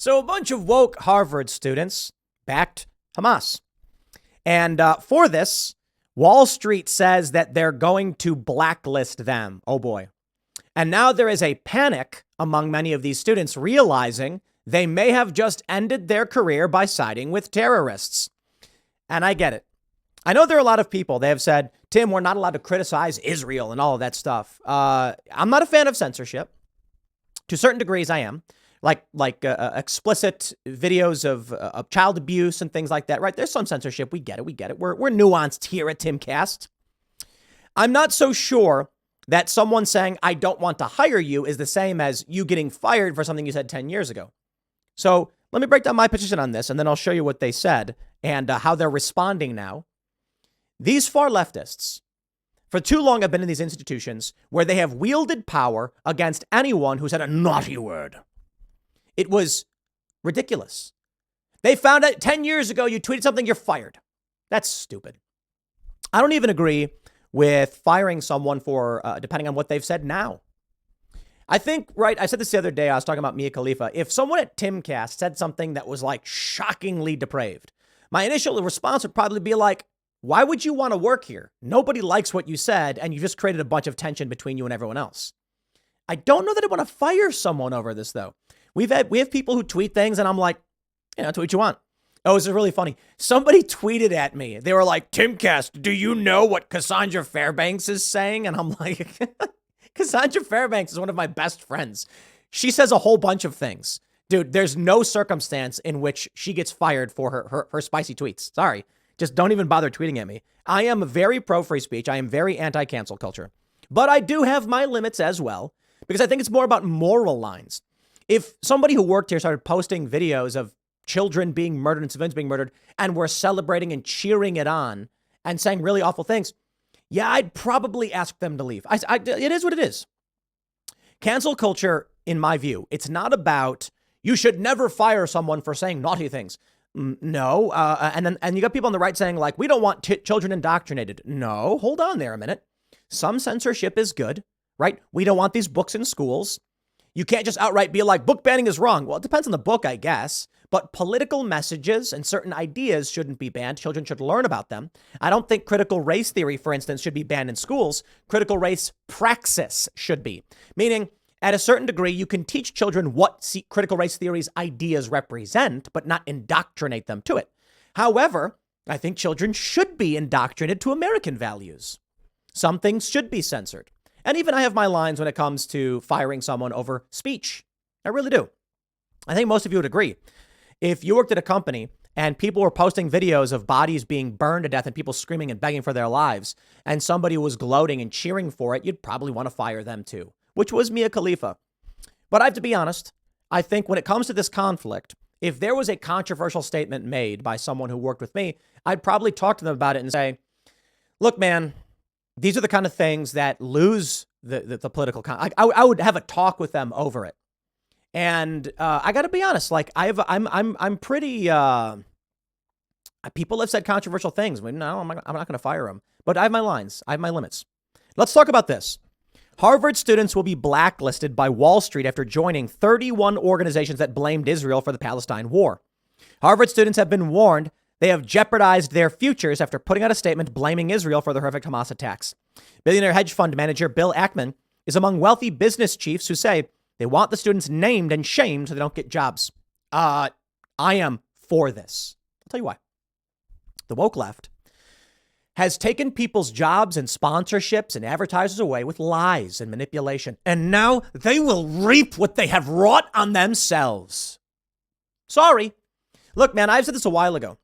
So a bunch of woke Harvard students backed Hamas. And for this, Wall Street says that they're going to blacklist them. Oh, boy. And now there is a panic among many of these students realizing they may have just ended their career by siding with terrorists. And I get it. I know there are a lot of people, they have said, Tim, we're not allowed to criticize Israel and all of that stuff. I'm not a fan of censorship. To certain degrees, I am. Like explicit videos of child abuse and things like that, right? There's some censorship. We get it. We're nuanced here at Timcast. I'm not so sure that someone saying, I don't want to hire you is the same as you getting fired for something you said 10 years ago. So let me break down my position on this, and then I'll show you what they said and how they're responding now. These far leftists, for too long, have been in these institutions where they have wielded power against anyone who said a naughty word. It was ridiculous. They found out 10 years ago you tweeted something, you're fired. That's stupid. I don't even agree with firing someone for depending on what they've said now. I think, right, I said this the other day, I was talking about Mia Khalifa. If someone at Timcast said something that was like shockingly depraved, my initial response would probably be like, why would you want to work here? Nobody likes what you said, and you just created a bunch of tension between you and everyone else. I don't know that I want to fire someone over this, though. We have people who tweet things, and I'm like, tweet what you want. Oh, this is really funny. Somebody tweeted at me. They were like, Timcast, do you know what Cassandra Fairbanks is saying? And I'm like, Cassandra Fairbanks is one of my best friends. She says a whole bunch of things. Dude, there's no circumstance in which she gets fired for her spicy tweets. Sorry. Just don't even bother tweeting at me. I am very pro free speech. I am very anti-cancel culture. But I do have my limits as well, because I think it's more about moral lines. If somebody who worked here started posting videos of children being murdered and civilians being murdered, and we're celebrating and cheering it on and saying really awful things, yeah, I'd probably ask them to leave. It is what it is. Cancel culture, in my view, it's not about you should never fire someone for saying naughty things. No. And you got people on the right saying, like, we don't want children indoctrinated. No, hold on there a minute. Some censorship is good, right? We don't want these books in schools. You can't just outright be like, book banning is wrong. Well, it depends on the book, I guess. But political messages and certain ideas shouldn't be banned. Children should learn about them. I don't think critical race theory, for instance, should be banned in schools. Critical race praxis should be. Meaning, at a certain degree, you can teach children what critical race theory's ideas represent, but not indoctrinate them to it. However, I think children should be indoctrinated to American values. Some things should be censored. And even I have my lines when it comes to firing someone over speech. I really do. I think most of you would agree. If you worked at a company and people were posting videos of bodies being burned to death and people screaming and begging for their lives, and somebody was gloating and cheering for it, you'd probably want to fire them too, which was Mia Khalifa. But I have to be honest. I think when it comes to this conflict, if there was a controversial statement made by someone who worked with me, I'd probably talk to them about it and say, look, man, these are the kind of things that lose the political. I would have a talk with them over it. And I got to be honest, like I'm pretty. People have said controversial things. No, I'm not going to fire them. But I have my lines. I have my limits. Let's talk about this. Harvard students will be blacklisted by Wall Street after joining 31 organizations that blamed Israel for the Palestine war. Harvard students have been warned they have jeopardized their futures after putting out a statement blaming Israel for the horrific Hamas attacks. Billionaire hedge fund manager Bill Ackman is among wealthy business chiefs who say they want the students named and shamed so they don't get jobs. I am for this. I'll tell you why. The woke left has taken people's jobs and sponsorships and advertisers away with lies and manipulation. And now they will reap what they have wrought on themselves. Sorry. Look, man, I've said this a while ago.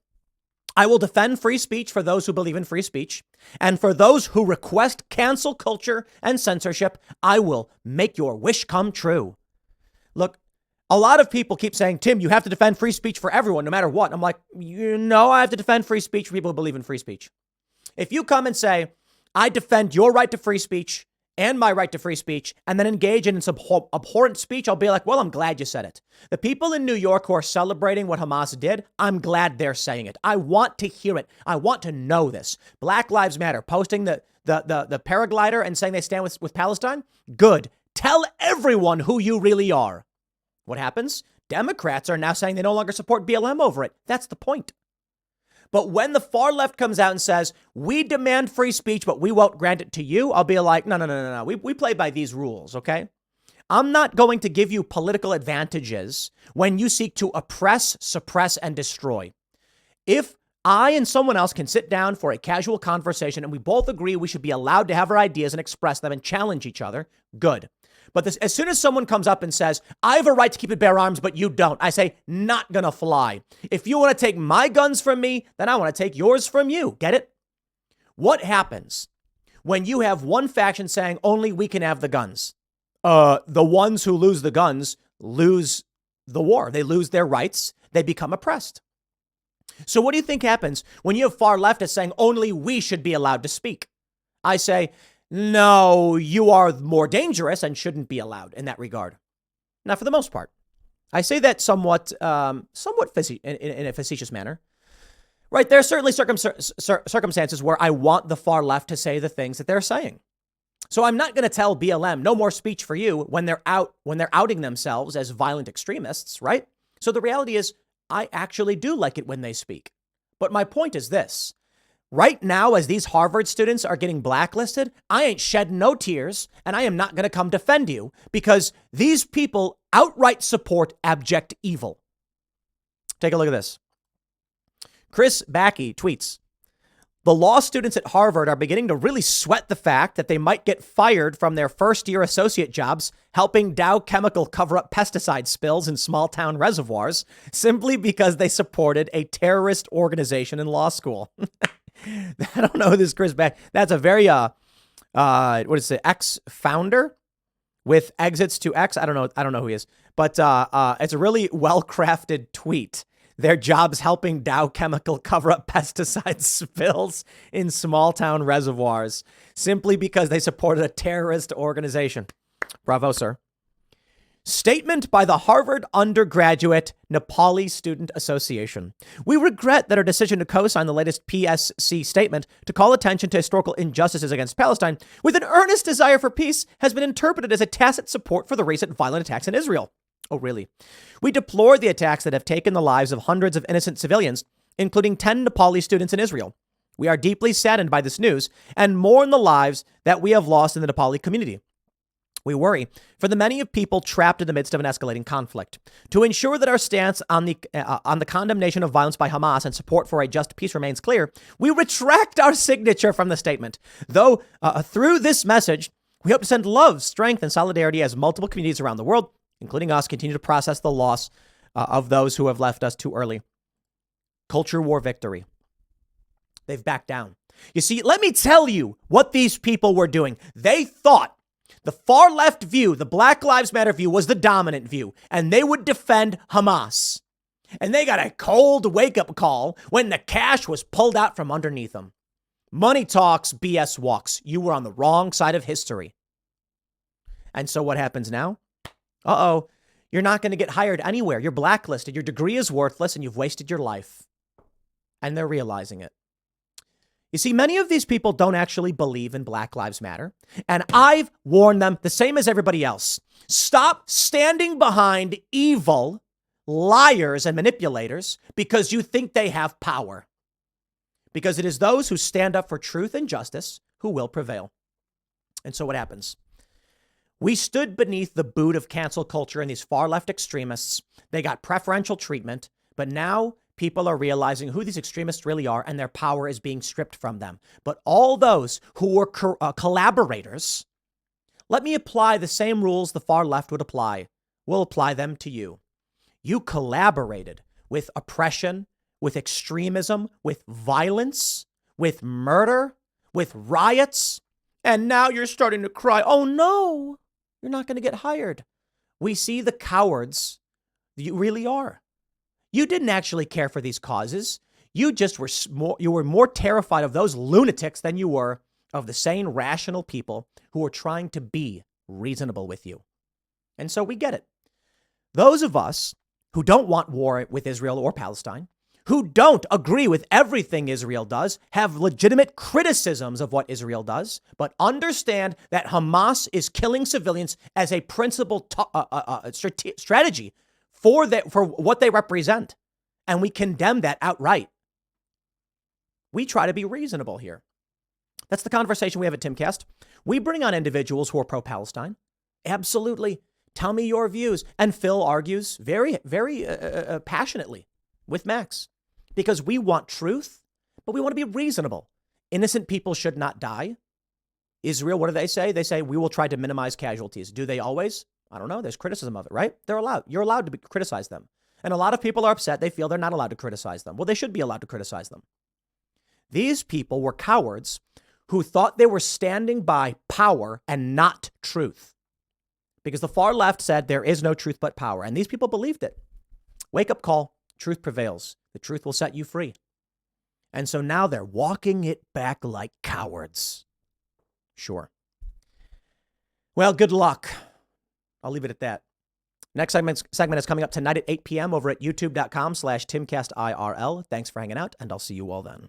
I will defend free speech for those who believe in free speech. And for those who request cancel culture and censorship, I will make your wish come true. Look, a lot of people keep saying, Tim, you have to defend free speech for everyone, no matter what. I'm like, I have to defend free speech for people who believe in free speech. If you come and say, I defend your right to free speech and my right to free speech, and then engage in some abhorrent speech, I'll be like, well, I'm glad you said it. The people in New York who are celebrating what Hamas did, I'm glad they're saying it. I want to hear it. I want to know this. Black Lives Matter, posting the paraglider and saying they stand with Palestine. Good. Tell everyone who you really are. What happens? Democrats are now saying they no longer support BLM over it. That's the point. But when the far left comes out and says, we demand free speech, but we won't grant it to you, I'll be like, no. We play by these rules, okay? I'm not going to give you political advantages when you seek to oppress, suppress, and destroy. If I and someone else can sit down for a casual conversation and we both agree we should be allowed to have our ideas and express them and challenge each other, good. But as soon as someone comes up and says, I have a right to keep and bear arms, but you don't, I say, not gonna fly. If you want to take my guns from me, then I want to take yours from you. Get it? What happens when you have one faction saying only we can have the guns? The ones who lose the guns lose the war. They lose their rights. They become oppressed. So what do you think happens when you have far leftists saying only we should be allowed to speak? I say, no, you are more dangerous and shouldn't be allowed in that regard. Now, for the most part, I say that somewhat in a facetious manner. Right, there are certainly circumstances where I want the far left to say the things that they're saying. So I'm not going to tell BLM no more speech for you when they're outing themselves as violent extremists, right? So the reality is I actually do like it when they speak. But my point is this. Right now, as these Harvard students are getting blacklisted, I ain't shed no tears, and I am not going to come defend you because these people outright support abject evil. Take a look at this. Chris Backey tweets, the law students at Harvard are beginning to really sweat the fact that they might get fired from their first-year associate jobs helping Dow Chemical cover up pesticide spills in small-town reservoirs simply because they supported a terrorist organization in law school. I don't know who this Chris Back. That's a very what is it? Ex-founder with exits to X. I don't know who he is, but it's a really well-crafted tweet. Their jobs helping Dow Chemical cover up pesticide spills in small-town reservoirs simply because they supported a terrorist organization. Bravo, sir. Statement by the Harvard Undergraduate Nepali Student Association. We regret that our decision to co-sign the latest PSC statement to call attention to historical injustices against Palestine with an earnest desire for peace has been interpreted as a tacit support for the recent violent attacks in Israel. Oh, really? We deplore the attacks that have taken the lives of hundreds of innocent civilians, including 10 Nepali students in Israel. We are deeply saddened by this news and mourn the lives that we have lost in the Nepali community. We worry for the many of people trapped in the midst of an escalating conflict. To ensure that our stance on the condemnation of violence by Hamas and support for a just peace remains clear, we retract our signature from the statement. Though through this message, we hope to send love, strength, and solidarity as multiple communities around the world, including us, continue to process the loss of those who have left us too early. Culture war victory. They've backed down. You see, let me tell you what these people were doing. They thought the far left view, the Black Lives Matter view, was the dominant view, and they would defend Hamas. And they got a cold wake-up call when the cash was pulled out from underneath them. Money talks, BS walks. You were on the wrong side of history. And so what happens now? You're not going to get hired anywhere. You're blacklisted. Your degree is worthless and you've wasted your life. And they're realizing it. You see, many of these people don't actually believe in Black Lives Matter. And I've warned them the same as everybody else. Stop standing behind evil liars and manipulators because you think they have power. Because it is those who stand up for truth and justice who will prevail. And so what happens? We stood beneath the boot of cancel culture and these far left extremists. They got preferential treatment, but now people are realizing who these extremists really are and their power is being stripped from them. But all those who were collaborators, let me apply the same rules the far left would apply. We'll apply them to you. You collaborated with oppression, with extremism, with violence, with murder, with riots, and now you're starting to cry, oh no. You're not going to get hired. We see the cowards you really are. You didn't actually care for these causes. You just were more terrified of those lunatics than you were of the sane, rational people who were trying to be reasonable with you. And so we get it. Those of us who don't want war with Israel or Palestine, who don't agree with everything Israel does, have legitimate criticisms of what Israel does, but understand that Hamas is killing civilians as a principal strategy for what they represent. And we condemn that outright. We try to be reasonable here. That's the conversation we have at Timcast. We bring on individuals who are pro-Palestine. Absolutely. Tell me your views. And Phil argues very, very passionately with Max because we want truth, but we want to be reasonable. Innocent people should not die. Israel, what do they say? They say, we will try to minimize casualties. Do they always? I don't know. There's criticism of it, right? They're allowed. You're allowed to criticize them. And a lot of people are upset. They feel they're not allowed to criticize them. Well, they should be allowed to criticize them. These people were cowards who thought they were standing by power and not truth. Because the far left said there is no truth but power. And these people believed it. Wake up call. Truth prevails. The truth will set you free. And so now they're walking it back like cowards. Sure. Well, good luck. I'll leave it at that. Next segment is coming up tonight at 8 p.m. over at youtube.com/TimcastIRL. Thanks for hanging out, and I'll see you all then.